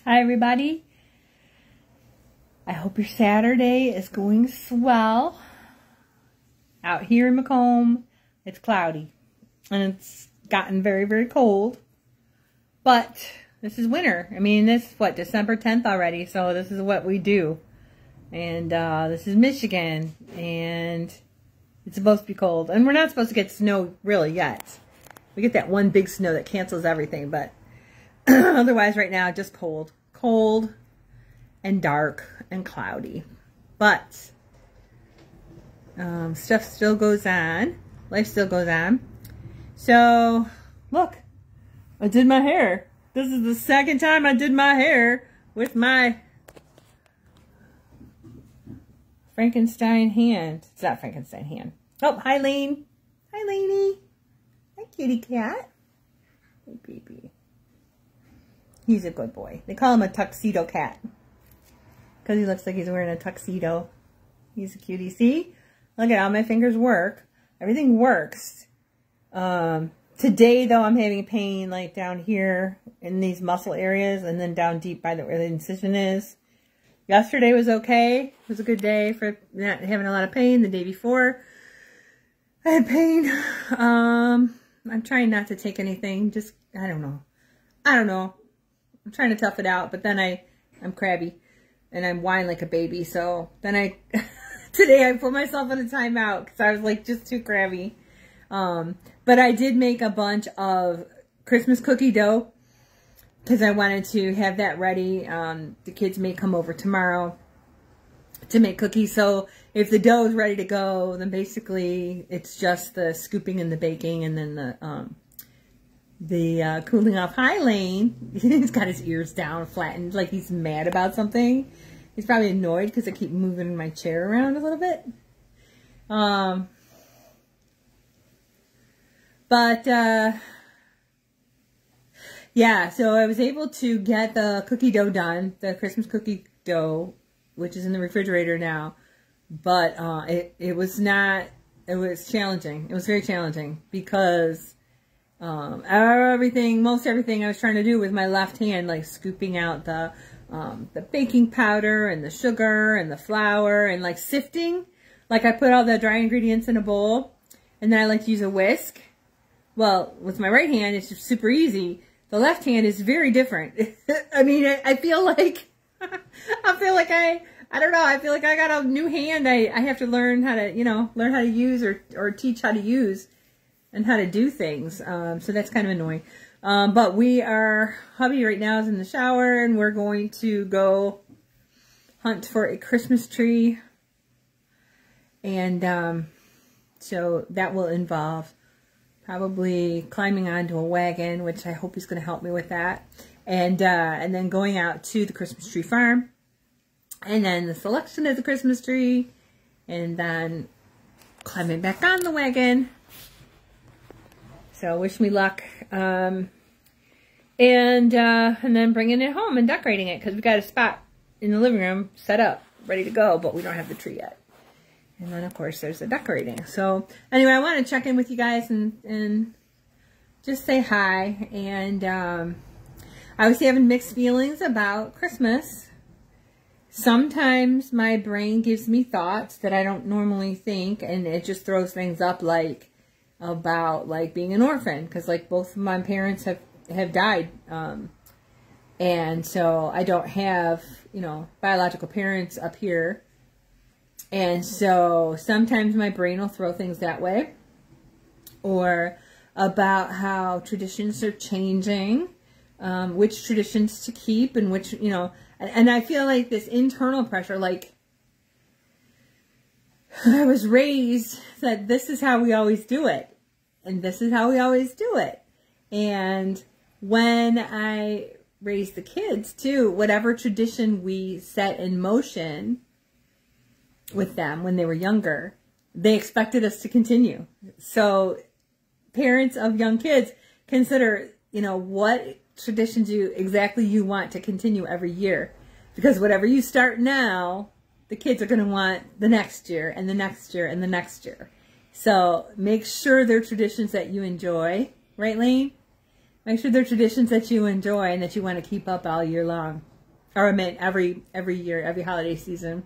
Hi everybody. I hope your Saturday is going swell. Out here in Macomb, it's cloudy and it's gotten very, very cold. But this is winter. I mean, this is what, December 10th already, so this is what we do. And this is Michigan, and it's supposed to be cold. And we're not supposed to get snow really yet. We get that one big snow that cancels everything, but otherwise right now, just cold. Cold and dark and cloudy. But stuff still goes on. Life still goes on. So, look, I did my hair. This is the second time I did my hair with my Frankenstein hand. It's not Frankenstein hand. Oh, hi, Lane. Hi, Laney. Hi, kitty cat. Hey, baby. He's a good boy. They call him a tuxedo cat because he looks like he's wearing a tuxedo. He's a cutie. See? Look at how my fingers work. Everything works. Today, though, I'm having pain like down here in these muscle areas and then down deep by where the incision is. Yesterday was okay. It was a good day for not having a lot of pain. The day before, I had pain. I'm trying not to take anything. Just, I don't know. I'm trying to tough it out, but then I'm crabby and I'm whine like a baby. So then today I put myself in a timeout because I was like just too crabby. But I did make a bunch of Christmas cookie dough because I wanted to have that ready. The kids may come over tomorrow to make cookies. So if the dough is ready to go, then basically it's just the scooping and the baking and then the cooling off. Hi, Lane. He's got his ears down, flattened, like he's mad about something. He's probably annoyed because I keep moving my chair around a little bit. Yeah, so I was able to get the cookie dough done, the Christmas cookie dough, which is in the refrigerator now. But it was challenging. It was very challenging because most everything I was trying to do with my left hand, like scooping out the baking powder and the sugar and the flour and like sifting. Like I put all the dry ingredients in a bowl and then I like to use a whisk. Well, with my right hand, it's just super easy. The left hand is very different. I mean, I feel like, I don't know. I feel like I got a new hand. I have to learn how to, learn how to use or teach how to use and how to do things. So that's kind of annoying. But hubby right now is in the shower and we're going to go hunt for a Christmas tree. And so that will involve probably climbing onto a wagon, which I hope he's going to help me with that. And then going out to the Christmas tree farm. And then the selection of the Christmas tree. And then climbing back on the wagon. So wish me luck. And then bringing it home and decorating it. Because we got a spot in the living room set up, ready to go. But we don't have the tree yet. And then, of course, there's the decorating. So, anyway, I want to check in with you guys and just say hi. And I was having mixed feelings about Christmas. Sometimes my brain gives me thoughts that I don't normally think, and it just throws things up like about like being an orphan, because like both of my parents have died. And so I don't have, biological parents up here. And so sometimes my brain will throw things that way, or about how traditions are changing, which traditions to keep and which, and I feel like this internal pressure, like I was raised that this is how we always do it. And this is how we always do it. And when I raised the kids too, whatever tradition we set in motion with them when they were younger, they expected us to continue. So parents of young kids, consider, what traditions you want to continue every year. Because whatever you start now, the kids are going to want the next year and the next year and the next year. So make sure they're traditions that you enjoy. Right, Lane? Make sure they're traditions that you enjoy and that you want to keep up all year long. or I meant every year, every holiday season.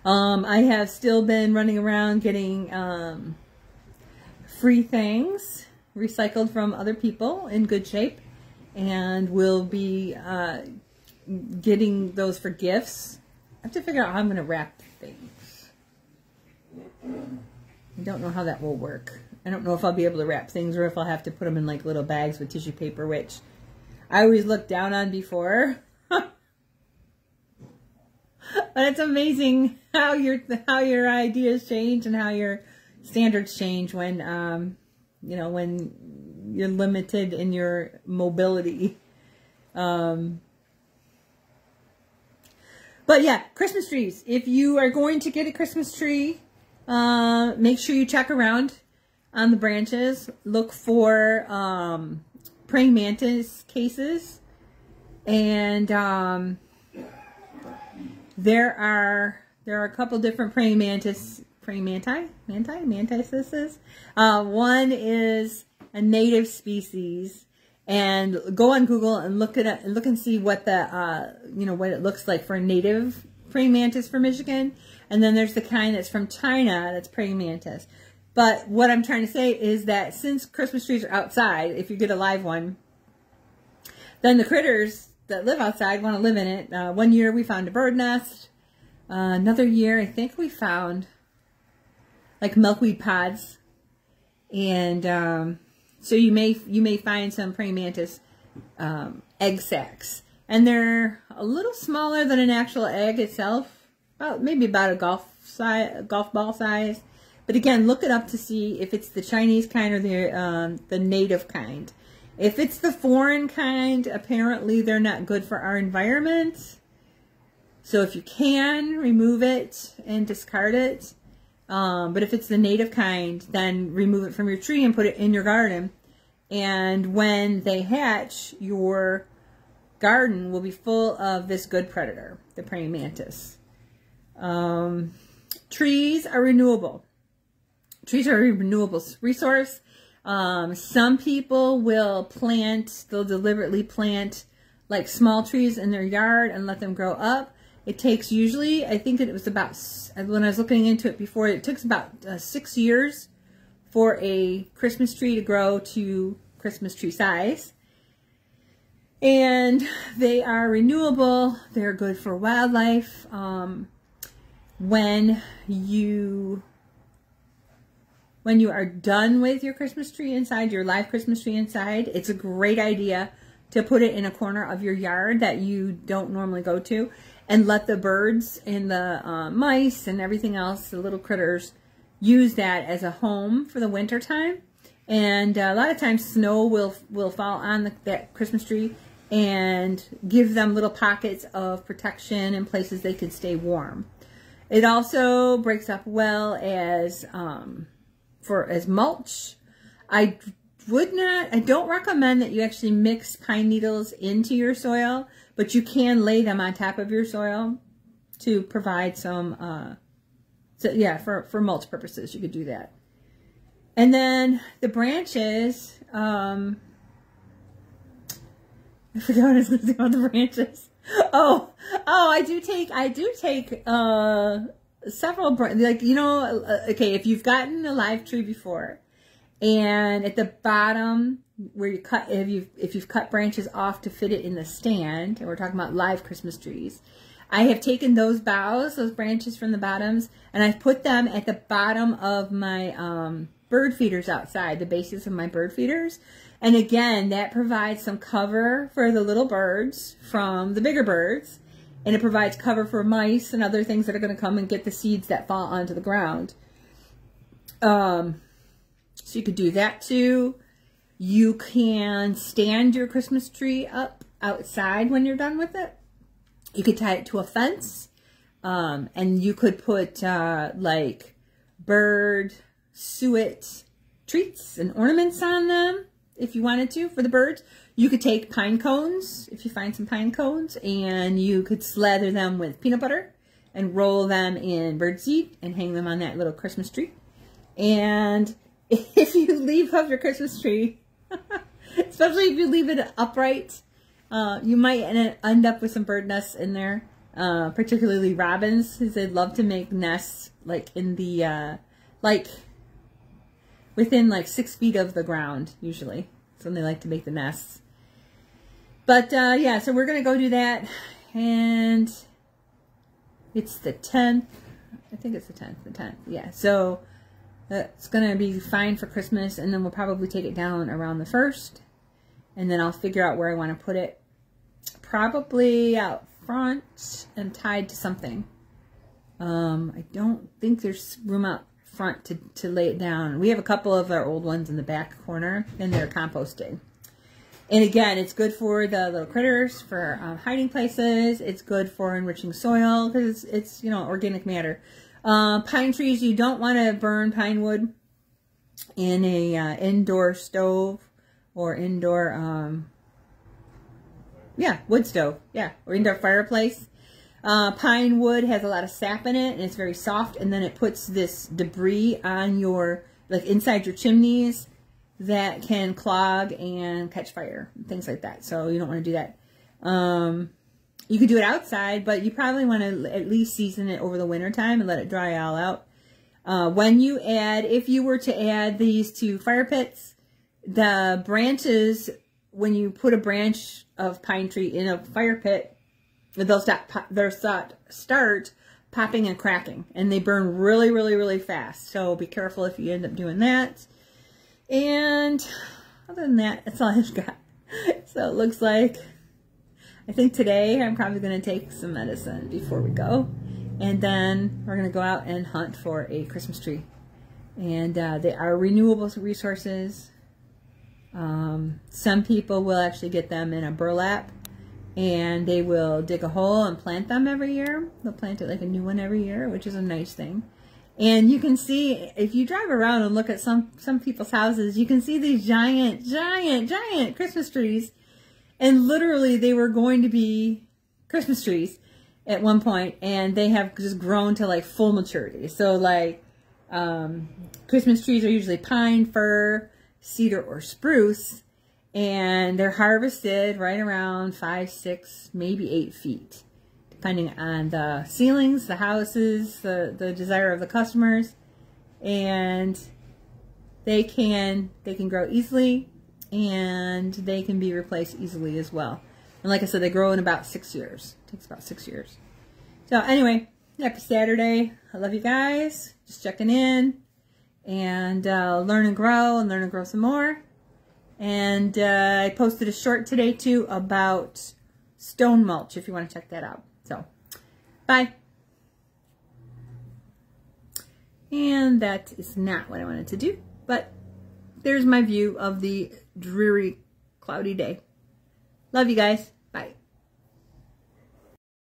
I have still been running around getting free things recycled from other people in good shape, and will be getting those for gifts. I have to figure out how I'm going to wrap things. I don't know how that will work. I don't know if I'll be able to wrap things or if I'll have to put them in like little bags with tissue paper, which I always looked down on before. But it's amazing how your ideas change and how your standards change when you know, when you're limited in your mobility. But yeah, Christmas trees. If you are going to get a Christmas tree, make sure you check around on the branches. Look for praying mantis cases, and there are a couple different praying mantises. One is a native species, and go on Google and look and see what the you know, what it looks like for a native praying mantis for Michigan. And then there's the kind that's from China that's praying mantis. But what I'm trying to say is that since Christmas trees are outside, if you get a live one, then the critters that live outside want to live in it. One year we found a bird nest. Another year I think we found like milkweed pods. And so you may find some praying mantis egg sacs. And they're a little smaller than an actual egg itself. Maybe about a golf ball size. But again, look it up to see if it's the Chinese kind or the native kind. If it's the foreign kind, apparently they're not good for our environment. So if you can, remove it and discard it. But if it's the native kind, then remove it from your tree and put it in your garden. And when they hatch, your garden will be full of this good predator, the praying mantis. Trees are renewable. Trees are a renewable resource. Some people will they'll deliberately plant like small trees in their yard and let them grow up. It takes usually, I think it was about, when I was looking into it before, it takes about 6 years for a Christmas tree to grow to Christmas tree size. And they are renewable. They're good for wildlife. When you are done with your Christmas tree inside, your live Christmas tree inside, it's a great idea to put it in a corner of your yard that you don't normally go to, and let the birds and the mice and everything else, the little critters, use that as a home for the winter time. And a lot of times snow will fall on that Christmas tree and give them little pockets of protection and places they can stay warm. It also breaks up well as mulch. I don't recommend that you actually mix pine needles into your soil, but you can lay them on top of your soil to provide some, so yeah, for mulch purposes, you could do that. And then the branches, I forgot what I was going to say about the branches. Oh, I do take several, like, you know, okay, if you've gotten a live tree before, and at the bottom where you cut, if you've cut branches off to fit it in the stand, and we're talking about live Christmas trees, I have taken those boughs, those branches from the bottoms, and I've put them at the bottom of my bird feeders outside, the bases of my bird feeders. And again, that provides some cover for the little birds from the bigger birds. And it provides cover for mice and other things that are going to come and get the seeds that fall onto the ground. So you could do that too. You can stand your Christmas tree up outside when you're done with it. You could tie it to a fence. And you could put like bird suet treats and ornaments on them if you wanted to for the birds. You could take pine cones, if you find some pine cones, and you could slather them with peanut butter and roll them in birdseed and hang them on that little Christmas tree. And if you leave up your Christmas tree, especially if you leave it upright You might end up with some bird nests in there, particularly robins, because they love to make nests like in the like within like 6 feet of the ground usually. That's when they like to make the nests. But yeah, so we're gonna go do that, and it's the 10th. I think it's the 10th. The 10th. Yeah. So it's gonna be fine for Christmas, and then we'll probably take it down around the 1st. And then I'll figure out where I want to put it. Probably out front and tied to something. I don't think there's room out front to lay it down. We have a couple of our old ones in the back corner, and they're composting. And again, it's good for the little critters, for hiding places. It's good for enriching soil because it's, you know, organic matter. Pine trees, you don't want to burn pine wood in a indoor stove. Or indoor, yeah, wood stove, yeah, or indoor fireplace. Pine wood has a lot of sap in it, and it's very soft, and then it puts this debris on your, like inside your chimneys, that can clog and catch fire, things like that. So you don't want to do that. You could do it outside, but you probably want to at least season it over the winter time and let it dry all out. When you add, if you were to add these to fire pits, the branches, when you put a branch of pine tree in a fire pit, they'll start popping and cracking, and they burn really, really, really fast. So be careful if you end up doing that. And other than that, that's all I've got. So it looks like, I think today I'm probably going to take some medicine before we go. And then we're going to go out and hunt for a Christmas tree. And they are renewable resources. Some people will actually get them in a burlap, and they will dig a hole and plant them every year. They'll plant it like a new one every year, which is a nice thing. And you can see, if you drive around and look at some people's houses, you can see these giant, giant, giant Christmas trees. And literally they were going to be Christmas trees at one point, and they have just grown to like full maturity. So like, Christmas trees are usually pine, fir, cedar, or spruce, and they're harvested right around 5, 6, maybe 8 feet, depending on the ceilings, the houses, the desire of the customers. And they can grow easily, and they can be replaced easily as well. And like I said, they grow in about 6 years. It takes about 6 years. So anyway, happy Saturday. I love you guys. Just checking in. And learn and grow some more. And I posted a short today too about stone mulch, if you want to check that out. So, bye. And that is not what I wanted to do, but there's my view of the dreary, cloudy day. Love you guys.